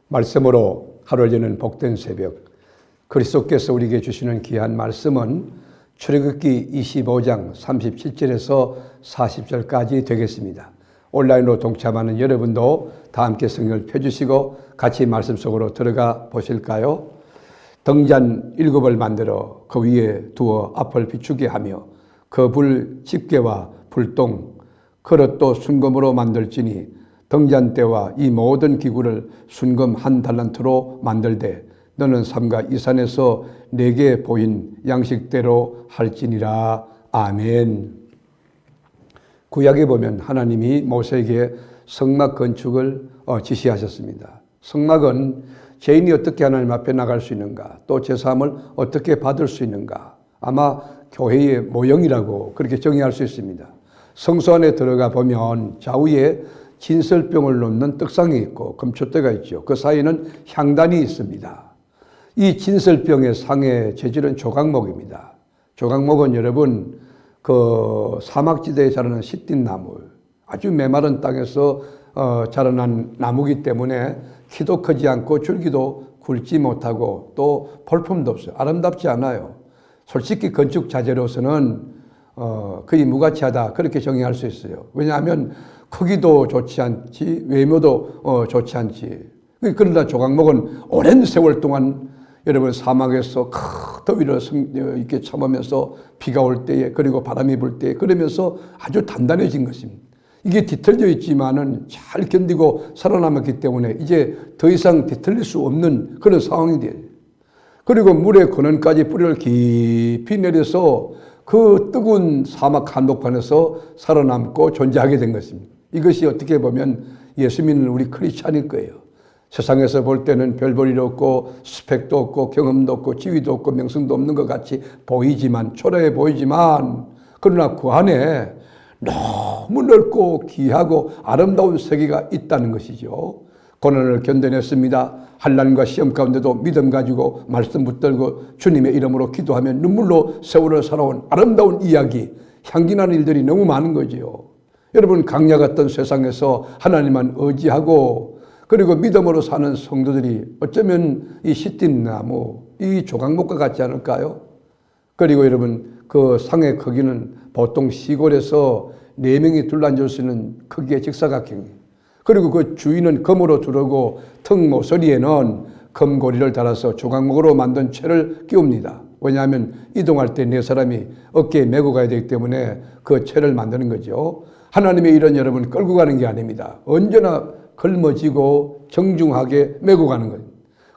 말씀으로 하루를 여는 복된 새벽, 그리스도께서 우리에게 주시는 귀한 말씀은 출애굽기 25장 37절에서 40절까지 되겠습니다. 온라인으로 동참하는 여러분도 다 함께 성경을 펴주시고 같이 말씀 속으로 들어가 보실까요? 등잔 7을 만들어 그 위에 두어 앞을 비추게 하며 그 불 집게와 불똥, 그릇도 순금으로 만들지니 등잔대와 이 모든 기구를 순금 1달란트로 만들되 너는 삼가 이 산에서 내게 보인 양식대로 할지니라. 아멘. 구약에 보면 하나님이 모세에게 성막 건축을 지시하셨습니다. 성막은 죄인이 어떻게 하나님 앞에 나갈 수 있는가, 또 제사함을 어떻게 받을 수 있는가, 아마 교회의 모형이라고 그렇게 정의할 수 있습니다. 성소 안에 들어가 보면 좌우에 진설병을 놓는 떡상이 있고 금초대가 있죠. 그 사이에는 향단이 있습니다. 이 진설병의 상의 재질은 조각목입니다. 조각목은 여러분 그 사막지대에 자라는 시띠나무, 아주 메마른 땅에서 자라난 나무기 때문에 키도 크지 않고 줄기도 굵지 못하고 또 볼품도 없어요. 아름답지 않아요. 솔직히 건축 자재로서는 거의 무가치하다 그렇게 정의할 수 있어요. 왜냐하면 크기도 좋지 않지, 외모도 좋지 않지. 그러나 조각목은 오랜 세월 동안 여러분 사막에서 큰 더위를 이렇게 참으면서 비가 올 때에, 그리고 바람이 불 때에 그러면서 아주 단단해진 것입니다. 이게 뒤틀려 있지만은 잘 견디고 살아남았기 때문에 이제 더 이상 뒤틀릴 수 없는 그런 상황이 돼요. 그리고 물의 근원까지 뿌리를 깊이 내려서 그 뜨거운 사막 한복판에서 살아남고 존재하게 된 것입니다. 이것이 어떻게 보면 예수 믿는 우리 크리스찬일 거예요. 세상에서 볼 때는 별 볼 일 없고 스펙도 없고 경험도 없고 지위도 없고 명성도 없는 것 같이 보이지만, 초라해 보이지만, 그러나 그 안에 너무 넓고 귀하고 아름다운 세계가 있다는 것이죠. 고난을 견뎌냈습니다. 환난과 시험 가운데도 믿음 가지고 말씀 붙들고 주님의 이름으로 기도하며 눈물로 세월을 살아온 아름다운 이야기, 향기나는 일들이 너무 많은 거지요. 여러분, 강야 같던 세상에서 하나님만 의지하고 그리고 믿음으로 사는 성도들이 어쩌면 이 시띠나무, 이 조각목과 같지 않을까요? 그리고 여러분, 그 상의 크기는 보통 시골에서 4명이 둘러앉을 수 있는 크기의 직사각형이에요. 그리고 그 주인은 금으로 두르고 턱 모서리에는 금고리를 달아서 조각목으로 만든 채를 끼웁니다. 왜냐하면 이동할 때 4사람이 어깨에 메고 가야 되기 때문에 그 채를 만드는 거죠. 하나님의 일은 여러분 끌고 가는 게 아닙니다. 언제나 걸머지고 정중하게 메고 가는 거예요.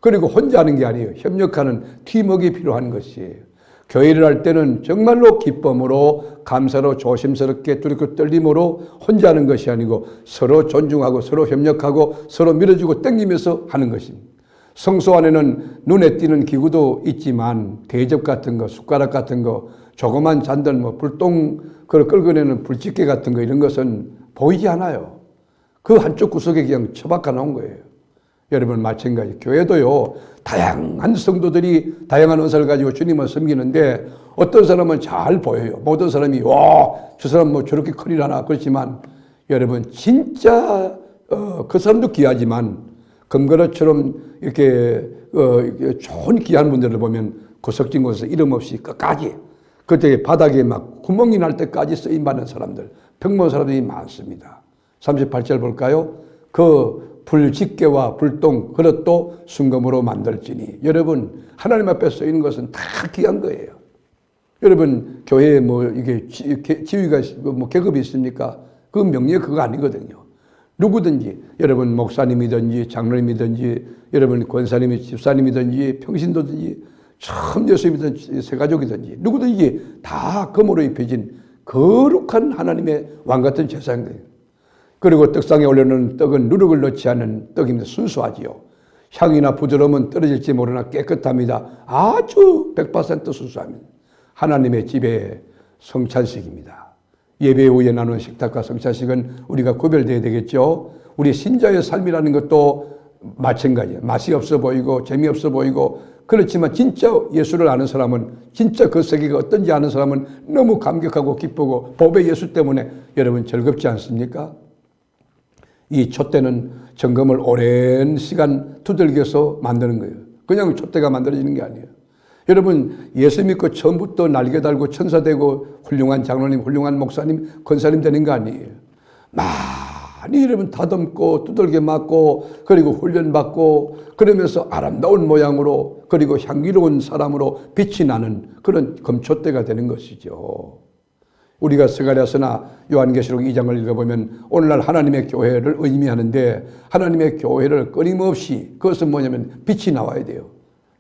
그리고 혼자 하는 게 아니에요. 협력하는 팀워크가 필요한 것이에요. 교회를 할 때는 정말로 기쁨으로, 감사로, 조심스럽게, 두렵고 떨림으로 혼자 하는 것이 아니고 서로 존중하고 서로 협력하고 서로 밀어주고 당기면서 하는 것입니다. 성소 안에는 눈에 띄는 기구도 있지만 대접 같은 거, 숟가락 같은 거, 조그만 잔들, 불똥 그걸 끌어내는 불집게 같은 거, 이런 것은 보이지 않아요. 그 한쪽 구석에 그냥 처박아 놓은 거예요. 여러분, 마찬가지 교회도요, 다양한 성도들이 다양한 은사를 가지고 주님을 섬기는데 어떤 사람은 잘 보여요. 모든 사람이 와, 저 사람 저렇게 커리라나 그렇지만 여러분, 진짜 그 사람도 귀하지만 금그릇처럼 이렇게 좋은 귀한 분들을 보면 구석진 곳에서 이름 없이 끝까지 그때 바닥에 막 구멍이 날 때까지 쓰임받는 사람들, 평범한 사람들이 많습니다. 38절 볼까요? 그 불집게와 불똥, 그릇도 순금으로 만들지니. 여러분, 하나님 앞에 쓰이는 것은 다 귀한 거예요. 여러분, 교회에 이게 지위가 계급이 있습니까? 그 명예 그거 아니거든요. 누구든지, 여러분 목사님이든지 장로님이든지 여러분 권사님이 집사님이든지 평신도든지 참 예수님이든지 세가족이든지 누구든지 다 금으로 입혀진 거룩한 하나님의 왕같은 제사장들이에요. 그리고 떡상에 올려놓은 떡은 누룩을 넣지 않은 떡입니다. 순수하지요. 향이나 부드러움은 떨어질지 모르나 깨끗합니다. 아주 100% 순수합니다. 하나님의 집의 성찬식입니다. 예배 후에 나눈 식탁과 성찬식은 우리가 구별되어야 되겠죠. 우리 신자의 삶이라는 것도 마찬가지예요. 맛이 없어 보이고 재미없어 보이고 그렇지만 진짜 예수를 아는 사람은, 진짜 그 세계가 어떤지 아는 사람은 너무 감격하고 기쁘고 법의 예수 때문에 여러분 즐겁지 않습니까? 이 촛대는 점검을 오랜 시간 두들겨서 만드는 거예요. 그냥 촛대가 만들어지는 게 아니에요. 여러분, 예수 믿고 처음부터 날개 달고 천사 되고 훌륭한 장로님, 훌륭한 목사님, 권사님 되는 거 아니에요. 많이 여러분 다듬고 두들겨 맞고 그리고 훈련받고 그러면서 아름다운 모양으로 그리고 향기로운 사람으로 빛이 나는 그런 금촛대가 되는 것이죠. 우리가 스가랴서나 요한계시록 2장을 읽어보면 오늘날 하나님의 교회를 의미하는데 하나님의 교회를 끊임없이 그것은 뭐냐면 빛이 나와야 돼요.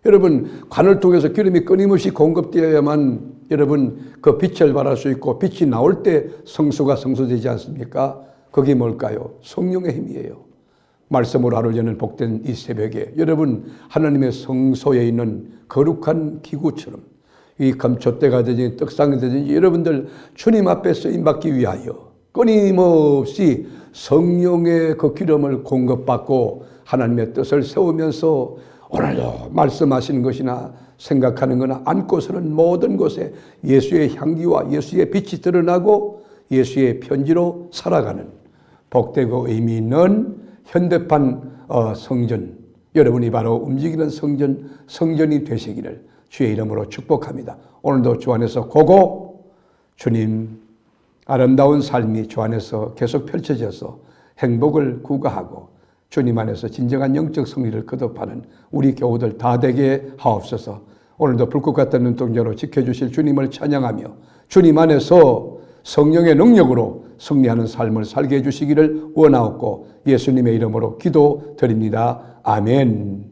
여러분, 관을 통해서 기름이 끊임없이 공급되어야만 여러분 그 빛을 발할 수 있고 빛이 나올 때 성수가 성소되지 않습니까? 그게 뭘까요? 성령의 힘이에요. 말씀으로 하루 저는 복된 이 새벽에 여러분 하나님의 성소에 있는 거룩한 기구처럼 이 금촛대가 되든지 떡상이 되든지 여러분들 주님 앞에 쓰임받기 위하여 끊임없이 성령의 그 기름을 공급받고 하나님의 뜻을 세우면서 오늘도 말씀하시는 것이나 생각하는 거나 안고서는 모든 곳에 예수의 향기와 예수의 빛이 드러나고 예수의 편지로 살아가는 복되고 의미 있는 현대판 성전, 여러분이 바로 움직이는 성전이 되시기를 주의 이름으로 축복합니다. 오늘도 주 안에서 고고 주님 아름다운 삶이 주 안에서 계속 펼쳐져서 행복을 구가하고 주님 안에서 진정한 영적 승리를 거듭하는 우리 교우들 다 되게 하옵소서. 오늘도 불꽃 같은 눈동자로 지켜주실 주님을 찬양하며 주님 안에서 성령의 능력으로 승리하는 삶을 살게 해주시기를 원하옵고 예수님의 이름으로 기도드립니다. 아멘.